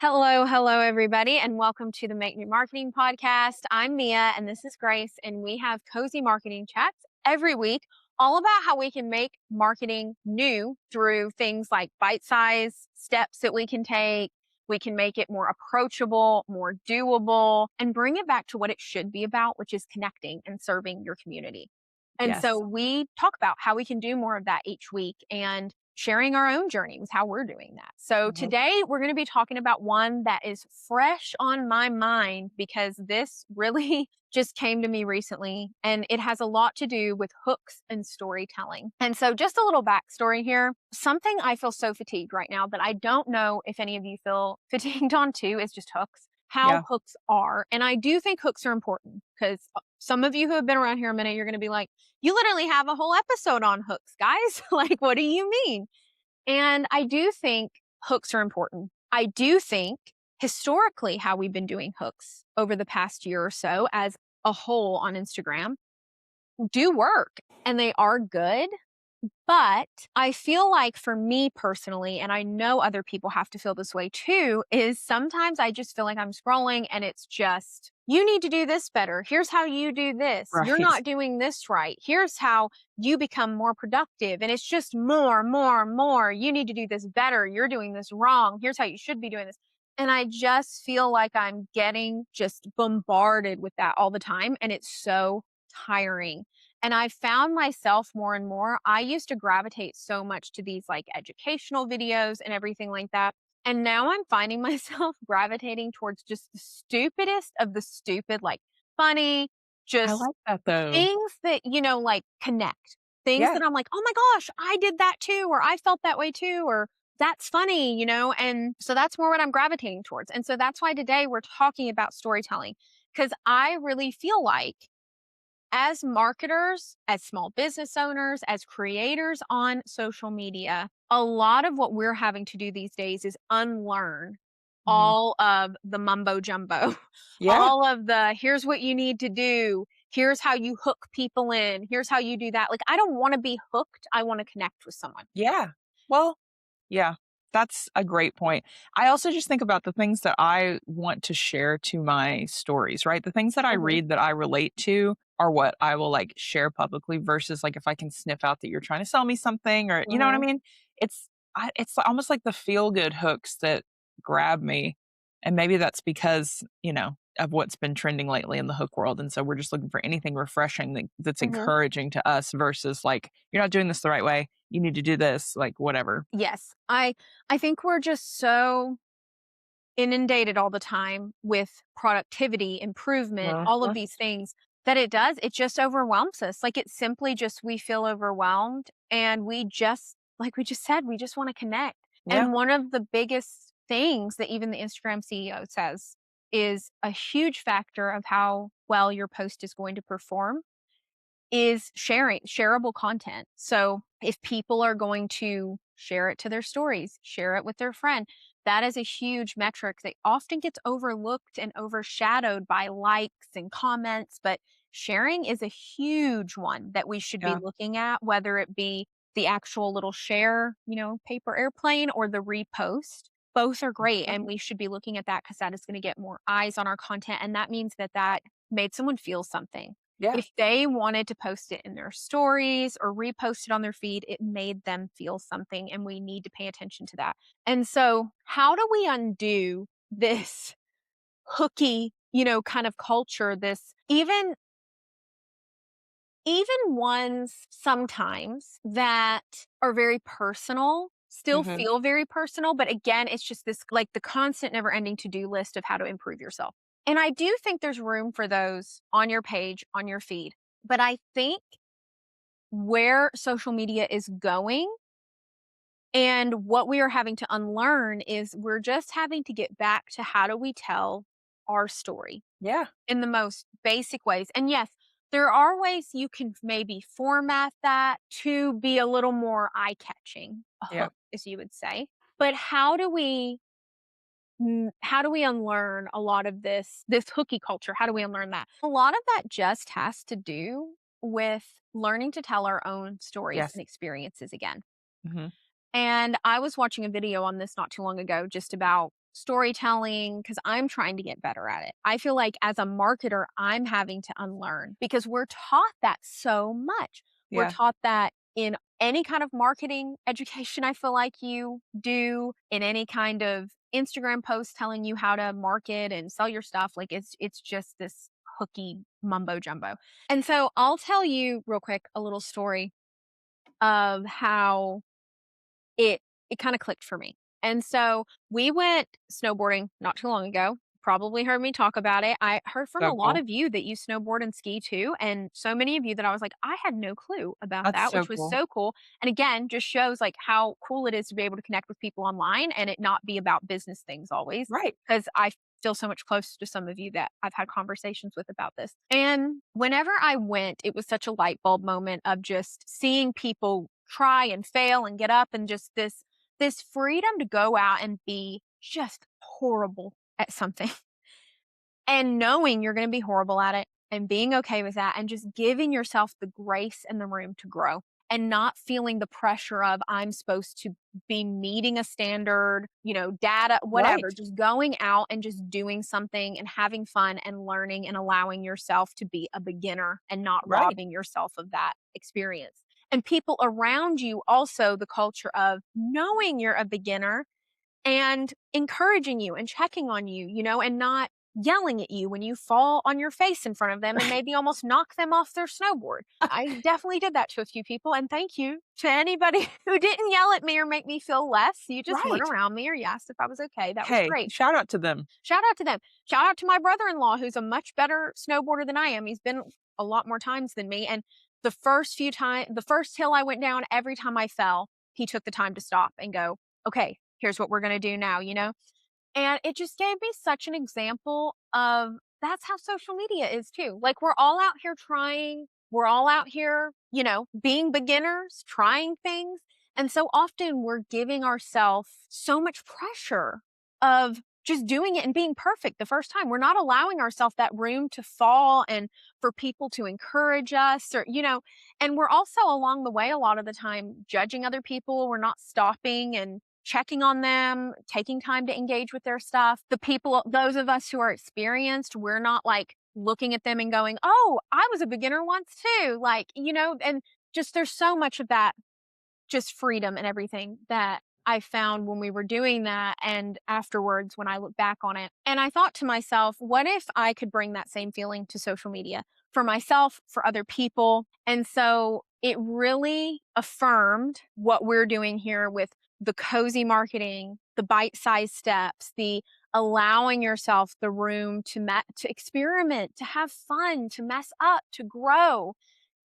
Hello, hello, everybody, and welcome to the Make New Marketing Podcast. I'm Mia, and this is Grace, and we have cozy marketing chats every week, all about how we can make marketing new through things like bite-sized steps that we can take. We can make it more approachable, more doable, and bring it back to what it should be about, which is connecting and serving your community. And so Yes. we talk about how we can do more of that each week and sharing our own journeys, how we're doing that. So Mhm. today we're going to be talking about one that is fresh on my mind because this really just came to me recently and it has a lot to do with hooks and storytelling. And so just a little backstory here. Something I feel so fatigued right now that I don't know if any of you feel fatigued on too is just hooks. How Yeah. hooks are. And I do think hooks are important because some of you who have been around here a minute, you're going to be like, you literally have a whole episode on hooks, guys. Like, what do you mean? And I do think hooks are important. I do think historically how we've been doing hooks over the past year or so as a whole on Instagram do work and they are good. But I feel like for me personally, and I know other people have to feel this way too, is sometimes I just feel like I'm scrolling and it's just, you need to do this better. Here's how you do this. You're Right. not doing this right. Here's how you become more productive. And it's just more, more, more. You need to do this better. You're doing this wrong. Here's how you should be doing this. And I just feel like I'm getting just bombarded with that all the time. And it's so tiring. And I found myself more and more, I used to gravitate so much to these like educational videos and everything like that. And now I'm finding myself gravitating towards just the stupidest of the stupid, like funny, I just like that though. things that, like connect. Things Yeah. that I'm like, oh my gosh, I did that too, or I felt that way too, or that's funny. And so that's more what I'm gravitating towards. And so that's why today we're talking about storytelling, because I really feel like as marketers, as small business owners, as creators on social media, a lot of what we're having to do these days is unlearn Mhm. all of the mumbo jumbo, Yeah. all of the here's what you need to do, here's how you hook people in, here's how you do that. Like, I don't want to be hooked. I want to connect with someone. Yeah. Well, yeah, that's a great point. I also just think about the things that I want to share to my stories, right? The things that I Hmm. read that I relate to are what I will like share publicly versus like if I can sniff out that you're trying to sell me something or you know what I Hmm. mean? It's almost like the feel good hooks that grab me. And maybe that's because, of what's been trending lately in the hook world. And so we're just looking for anything refreshing that's Hmm. encouraging to us versus like, you're not doing this the right way. You need to do this, like whatever. Yes, I think we're just so inundated all the time with productivity, improvement, all of Uh-huh. these things that it just overwhelms us. Like, it's simply just we feel overwhelmed and we just, like we just said, we just want to connect. Yeah. And one of the biggest things that even the Instagram CEO says is a huge factor of how well your post is going to perform is shareable content. So if people are going to share it to their stories, share it with their friend, that is a huge metric that often gets overlooked and overshadowed by likes and comments. But sharing is a huge one that we should be Yeah. looking at, whether it be the actual little share, paper airplane or the repost. Both are great. Mhm. And we should be looking at that because that is going to get more eyes on our content. And that means that made someone feel something. Yeah. If they wanted to post it in their stories or repost it on their feed, it made them feel something, and we need to pay attention to that. And so, how do we undo this hooky, kind of culture, this even ones sometimes that are very personal, still Mhm. feel very personal, but again, it's just this like the constant never ending to-do list of how to improve yourself. And I do think there's room for those on your page, on your feed. But I think where social media is going and what we are having to unlearn is we're just having to get back to how do we tell our story Yeah. in the most basic ways. And yes, there are ways you can maybe format that to be a little more eye catching, a Yeah. hook, as you would say. But how do we unlearn a lot of this hooky culture? How do we unlearn that? A lot of that just has to do with learning to tell our own stories Yes. and experiences again. Mhm. And I was watching a video on this not too long ago just about storytelling because I'm trying to get better at it. I feel like as a marketer, I'm having to unlearn because we're taught that so much. We're Yeah. taught that in any kind of marketing education, I feel like you do, in any kind of Instagram post telling you how to market and sell your stuff. Like it's just this hooky mumbo jumbo. And so I'll tell you real quick a little story of how it it kinda clicked for me. And so, we went snowboarding not too long ago, probably heard me talk about it. I heard from a So lot cool. of you that you snowboard and ski too, and so many of you that I was like, "I had no clue about That's that," so which was cool. so cool, and again, just shows, like, how cool it is to be able to connect with people online and it not be about business things always. Right. Because I feel so much closer to some of you that I've had conversations with about this. And whenever I went, it was such a light bulb moment of just seeing people try and fail and get up and just this freedom to go out and be just horrible at something and knowing you're going to be horrible at it and being okay with that and just giving yourself the grace and the room to grow and not feeling the pressure of I'm supposed to be meeting a standard, data, Right. whatever, just going out and just doing something and having fun and learning and allowing yourself to be a beginner and not Right. robbing yourself of that experience. And people around you also the culture of knowing you're a beginner and encouraging you and checking on you, and not yelling at you when you fall on your face in front of them and maybe almost knock them off their snowboard. I definitely did that to a few people. And thank you to anybody who didn't yell at me or make me feel less. You just went Right. around me or you asked if I was okay. That was Hey, great. shout out to them. Shout out to them. Shout out to my brother in law, who's a much better snowboarder than I am. He's been a lot more times than me. And the first hill I went down, every time I fell, he took the time to stop and go, okay, here's what we're going to do now. And it just gave me such an example of that's how social media is too. Like we're all out here trying, we're all out here, being beginners, trying things. And so often we're giving ourselves so much pressure of just doing it and being perfect the first time. We're not allowing ourselves that room to fall and for people to encourage us or, and we're also along the way a lot of the time judging other people. We're not stopping and checking on them, taking time to engage with their stuff. The people, those of us who are experienced, we're not like looking at them and going, oh, I was a beginner once too. And just there's so much of that just freedom and everything that I found when we were doing that and afterwards when I look back on it. And I thought to myself, what if I could bring that same feeling to social media for myself, for other people? And so it really affirmed what we're doing here with the cozy marketing, the bite-sized steps, the allowing yourself the room to experiment, to have fun, to mess up, to grow.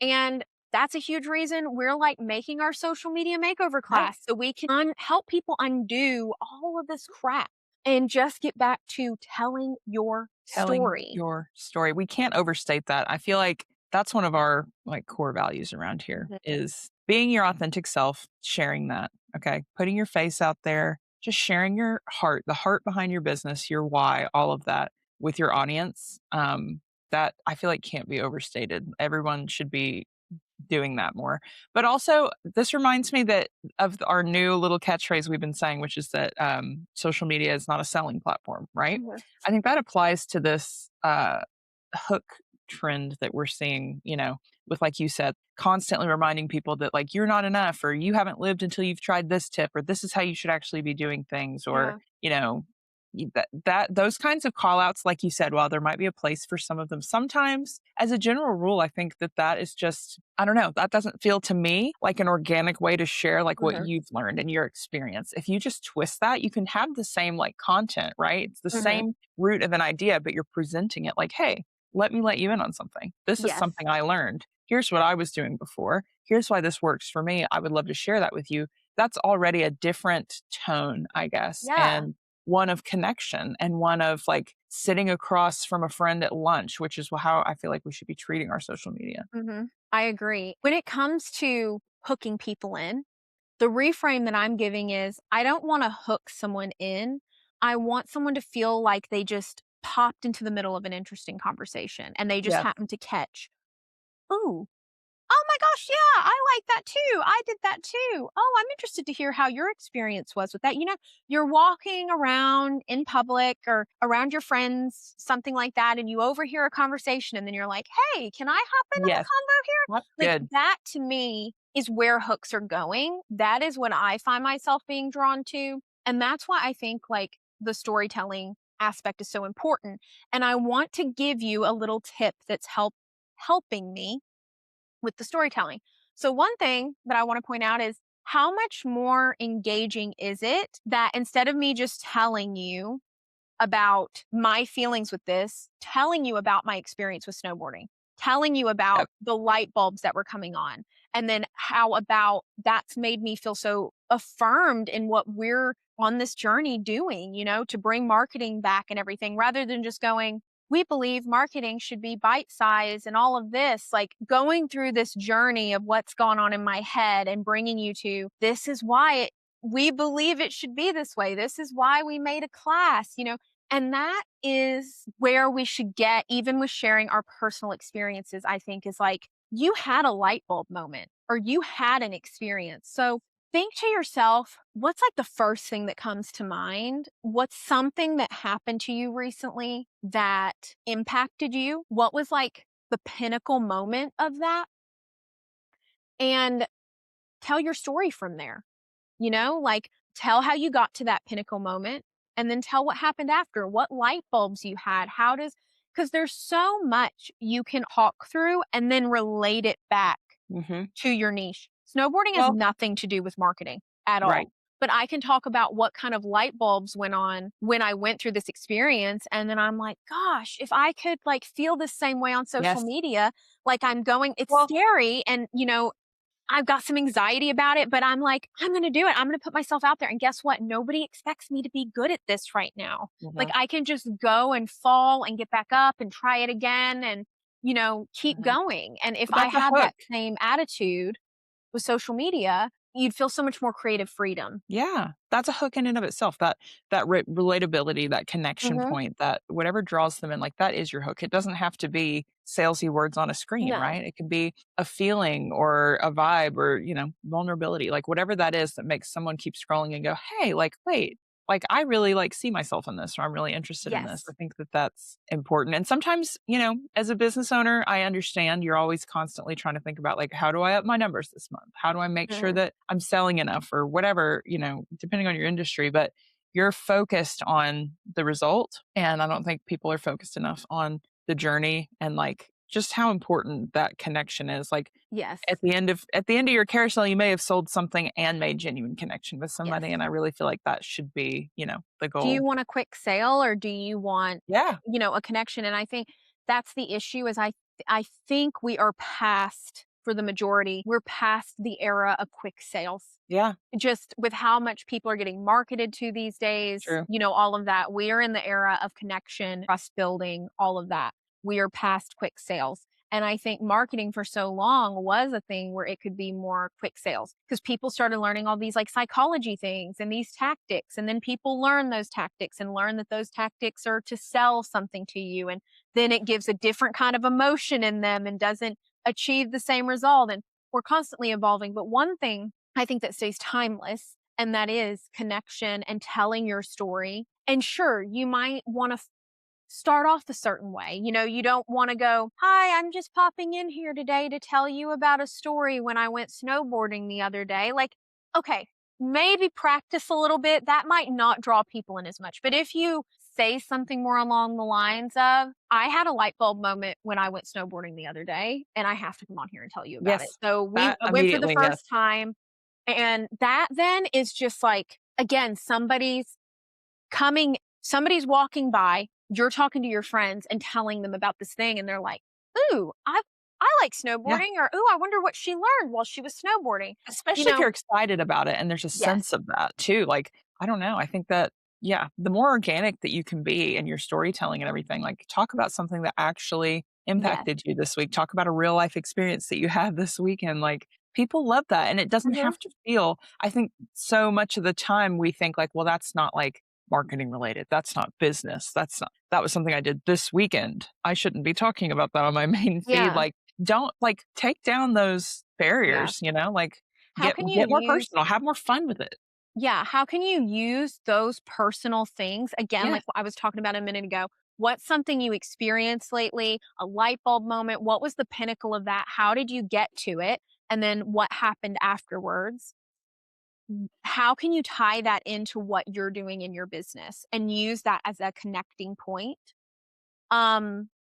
And that's a huge reason we're like making our social media makeover Right. class so we can help people undo all of this crap and just get back to telling your Telling story. your story. We can't overstate that. I feel like that's one of our, like, core values around here Mhm. is being your authentic self, sharing that, okay? Putting your face out there, just sharing your heart, the heart behind your business, your why, all of that with your audience, that I feel like can't be overstated. Everyone should be doing that more. But also, this reminds me that of our new little catchphrase we've been saying, which is that social media is not a selling platform, right? Mhm. I think that applies to this hook trend that we're seeing, with, like you said, constantly reminding people that, like, you're not enough, or you haven't lived until you've tried this tip, or this is how you should actually be doing things, or, Yeah. that those kinds of call outs, like you said, while there might be a place for some of them, sometimes as a general rule, I think that that is just, I don't know, that doesn't feel to me like an organic way to share like what Mhm. you've learned and your experience. If you just twist that, you can have the same like content, right? It's the Mhm. same root of an idea, but you're presenting it like, hey, let me let you in on something. This is Yes. something I learned. Here's what I was doing before. Here's why this works for me. I would love to share that with you. That's already a different tone, I guess. Yeah. And one of connection and one of like sitting across from a friend at lunch, which is how I feel like we should be treating our social media. Mhm. I agree. When it comes to hooking people in, the reframe that I'm giving is I don't want to hook someone in. I want someone to feel like they just popped into the middle of an interesting conversation and they just Yes. happened to catch, ooh, "Oh my gosh, yeah, I like that too. I did that too. Oh, I'm interested to hear how your experience was with that." You're walking around in public or around your friends, something like that, and you overhear a conversation and then you're like, "Hey, can I hop into the Yes, convo here?" that's Like good. that to me is where hooks are going. That is what I find myself being drawn to. And that's why I think like the storytelling aspect is so important. And I want to give you a little tip that's helping me with the storytelling. So, one thing that I want to point out is how much more engaging is it that instead of me just telling you about my feelings with this, telling you about my experience with snowboarding, telling you about Yep. the light bulbs that were coming on, and then how about that's made me feel so affirmed in what we're on this journey doing, to bring marketing back and everything, rather than just going, we believe marketing should be bite size and all of this, like going through this journey of what's gone on in my head and bringing you to this is why we believe it should be this way. This is why we made a class, and that is where we should get, even with sharing our personal experiences, I think, is like you had a light bulb moment or you had an experience. So think to yourself, what's like the first thing that comes to mind? What's something that happened to you recently that impacted you? What was like the pinnacle moment of that? And tell your story from there. Like tell how you got to that pinnacle moment and then tell what happened after, what light bulbs you had. Because there's so much you can talk through and then relate it back Hmm. to your niche. Snowboarding has Well, nothing to do with marketing at right. all. But I can talk about what kind of light bulbs went on when I went through this experience. And then I'm like, gosh, if I could like feel the same way on social Yes. media, like I'm going, it's Well, scary. And, I've got some anxiety about it, but I'm like, I'm going to do it. I'm going to put myself out there. And guess what? Nobody expects me to be good at this right now. Like mhm, I can just go and fall and get back up and try it again and, keep mhm. going. And if But I that's a had hook. that same attitude with social media, you'd feel so much more creative freedom. Yeah, that's a hook in and of itself. That relatability, that connection Mhm. point, that whatever draws them in, like that is your hook. It doesn't have to be salesy words on a screen, No. right? It can be a feeling or a vibe or vulnerability, like whatever that is that makes someone keep scrolling and go, "Hey, like wait, like I really like see myself in this, or I'm really interested in this." I Yes. think that that's important. And sometimes, as a business owner, I understand you're always constantly trying to think about like, how do I up my numbers this month? How do I make sure Mhm. that I'm selling enough or whatever, depending on your industry, but you're focused on the result. And I don't think people are focused enough on the journey and like just how important that connection is. Like Yes. at the end of your carousel, you may have sold something and made genuine connection with somebody. Yes. And I really feel like that should be, the Do you goal. want a quick sale or do you want, Yeah. a connection? And I think that's the issue is I think we are past for the majority, we're past the era of quick sales. Yeah. Just with how much people are getting marketed to these days, True. all of that. We are in the era of connection, trust building, all of that. We are past quick sales. And I think marketing for so long was a thing where it could be more quick sales because people started learning all these like psychology things and these tactics. And then people learn those tactics and learn that those tactics are to sell something to you. And then it gives a different kind of emotion in them and doesn't achieve the same result. And we're constantly evolving. But one thing I think that stays timeless, and that is connection and telling your story. And sure, you might want to start off a certain way. You don't want to go, "Hi, I'm just popping in here today to tell you about a story when I went snowboarding the other day." Like, okay, maybe practice a little bit. That might not draw people in as much. But if you say something more along the lines of, "I had a light bulb moment when I went snowboarding the other day, and I have to come on here and tell you about it." Yes. So That I went for the immediately. Yes. first time, and that then is just like, again, somebody's walking by, you're talking to your friends and telling them about this thing, and they're like, "Ooh, I like Yeah. snowboarding," or "Ooh, I wonder what she learned while she was snowboarding." You Especially if know you're excited about it and there's a Yes. sense of that too, like, I don't know, I think that yeah, the more organic that you can be in your storytelling and everything, like, talk about something that actually Yes. impacted you this week, talk about a real life experience that you had this weekend, like, people love that, and it doesn't Mhm. have to feel I think so much of the time we think like, "Well, that's not, like, marketing related, that's not business, that was something I did this weekend, I shouldn't be talking about that on my main feed," Yeah. like, don't like take down those Yeah. barriers, you know, like How can you get more use personal, have more fun with it. Yeah, how can you use those personal things, again, Yeah. like what I was talking about a minute ago, what's something you experienced lately, a light bulb moment, what was the pinnacle of that? How did you get to it? And then what happened afterwards? How can you tie that into what you're doing in your business and use that as a connecting point?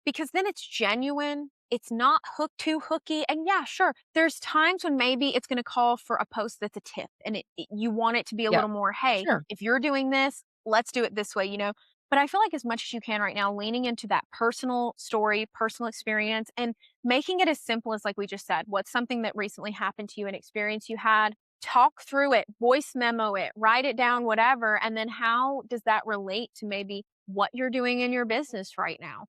Because then it's genuine, it's not too hooky, and yeah, sure, there's times when maybe it's gonna call for a post that's a tip, and you want it to be a Yeah. little more, "Hey, Sure. if you're doing this, let's do it this way," you know? But I feel like as much as you can right now, leaning into that personal story, personal experience, and making it as simple as, like we just said, what's something that recently happened to you, an experience you had, talk through it, voice memo it, write it down, whatever, and then how does that relate to maybe what you're doing in your business right now?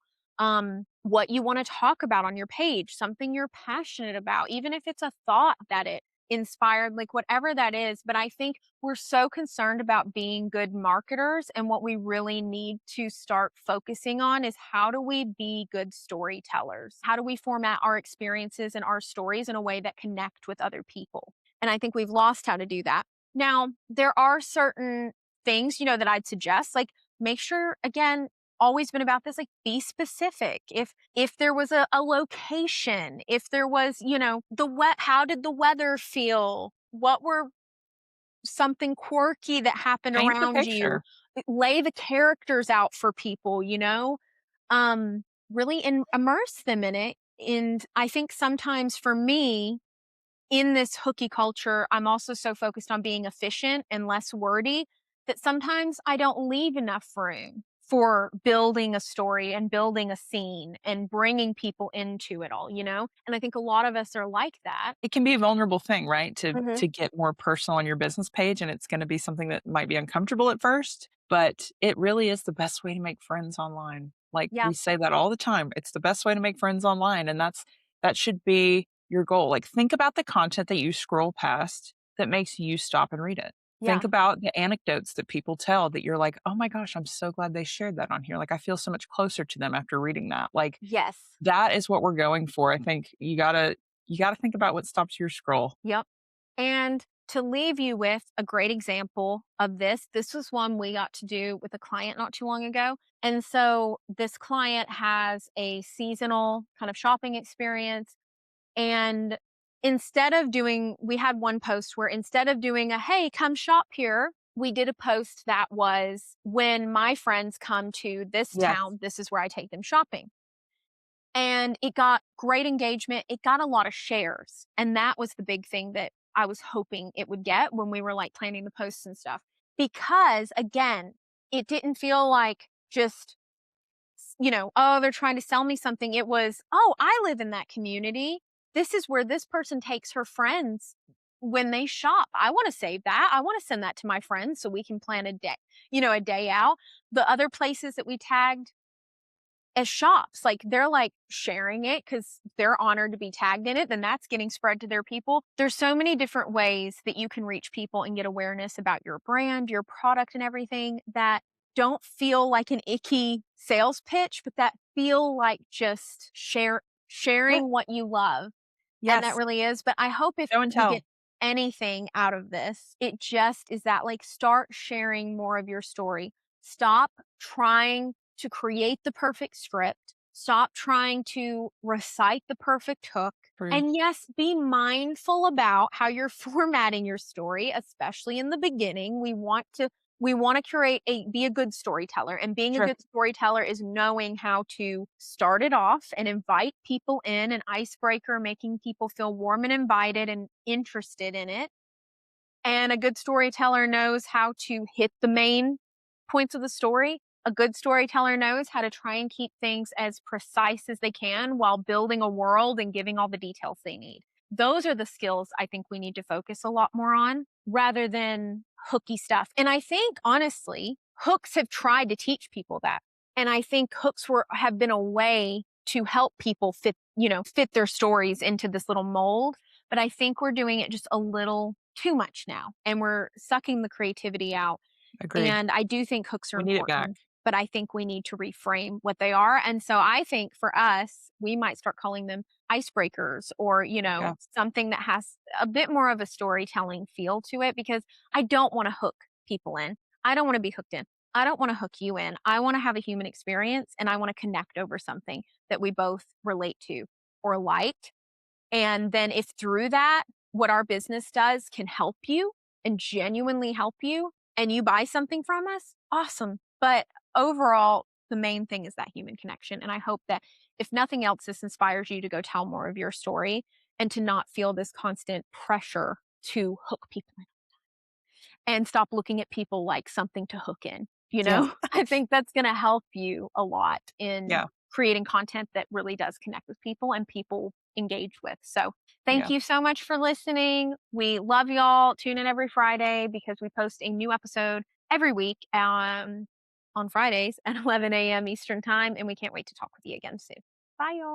What you want to talk about on your page, something you're passionate about, even if it's a thought that it inspired, like whatever that is. But I think we're so concerned about being good marketers. And what we really need to start focusing on is how do we be good storytellers? How do we format our experiences and our stories in a way that connect with other people? And I think we've lost how to do that. Now, there are certain things, that I'd suggest, like make sure, again, always been about this, like be specific. If there was a location, if there was, how did the weather feel, what were something quirky that happened Paint the around you, picture. lay the characters out for people, really immerse them in it. And I think sometimes for me, in this hooky culture, I'm also so focused on being efficient and less wordy that sometimes I don't leave enough room for building a story and building a scene and bringing people into it all, you know? And I think a lot of us are like that. It can be a vulnerable thing, right? Mhm. To get more personal on your business page, and it's gonna be something that might be uncomfortable at first, but it really is the best way to make friends online. Like, Yeah. we say that all the time. It's the best way to make friends online, and that should be your goal. Like, think about the content that you scroll past that makes you stop and read it. Think Yeah. about the anecdotes that people tell that you're like, "Oh my gosh, I'm so glad they shared that on here." Like, I feel so much closer to them after reading that. Like, Yes. that is what we're going for. I think you gotta think about what stops your scroll. Yep. And to leave you with a great example of this was one we got to do with a client not too long ago. And so this client has a seasonal kind of shopping experience. And we had one post where instead of doing a, hey, come shop here, we did a post that was, when my friends come to this Yes, town, this is where I take them shopping. And it got great engagement. It got a lot of shares. And that was the big thing that I was hoping it would get when we were like planning the posts and stuff. Because again, it didn't feel like just, oh, they're trying to sell me something. It was, oh, I live in that community. This is where this person takes her friends when they shop. I want to save that. I want to send that to my friends so we can plan a day out. The other places that we tagged as shops, like, they're, like, sharing it because 'cause they're honored to be tagged in it, then that's getting spread to their people. There's so many different ways that you can reach people and get awareness about your brand, your product, and everything that don't feel like an icky sales pitch, but that feel like just yeah, sharing what you love, and that yes, really is. But I hope if show and you tell. get anything out of this, it just is that, like, start sharing more of your story. Stop trying to create the perfect script. Stop trying to recite the perfect hook. True. And yes, be mindful about how you're formatting your story, especially in the beginning. We want to be a good storyteller, and being a Sure. good storyteller is knowing how to start it off and invite people in, an icebreaker, making people feel warm and invited and interested in it. And a good storyteller knows how to hit the main points of the story. A good storyteller knows how to try and keep things as precise as they can while building a world and giving all the details they need. Those are the skills I think we need to focus a lot more on rather than hooky stuff. And I think honestly, hooks have tried to teach people that. And I think hooks have been a way to help people fit their stories into this little mold. But I think we're doing it just a little too much now and we're sucking the creativity out. Agree. And I do think hooks are We need it back. important. but I think we need to reframe what they are. And so I think for us, we might start calling them icebreakers or, Yeah. something that has a bit more of a storytelling feel to it because I don't want to hook people in. I don't want to be hooked in. I don't want to hook you in. I want to have a human experience and I want to connect over something that we both relate to or like. And then if through that, what our business does can help you and genuinely help you, and you buy something from us, awesome. But overall, the main thing is that human connection. And I hope that if nothing else, this inspires you to go tell more of your story and to not feel this constant pressure to hook people in and stop looking at people like something to hook in, Yeah. I think that's gonna help you a lot in Yeah. creating content that really does connect with people and people engage with. So, thank Yeah. you so much for listening. We love y'all. Tune in every Friday because we post a new episode every week, on Fridays at 11 a.m. Eastern Time, and we can't wait to talk with you again soon. Bye, y'all.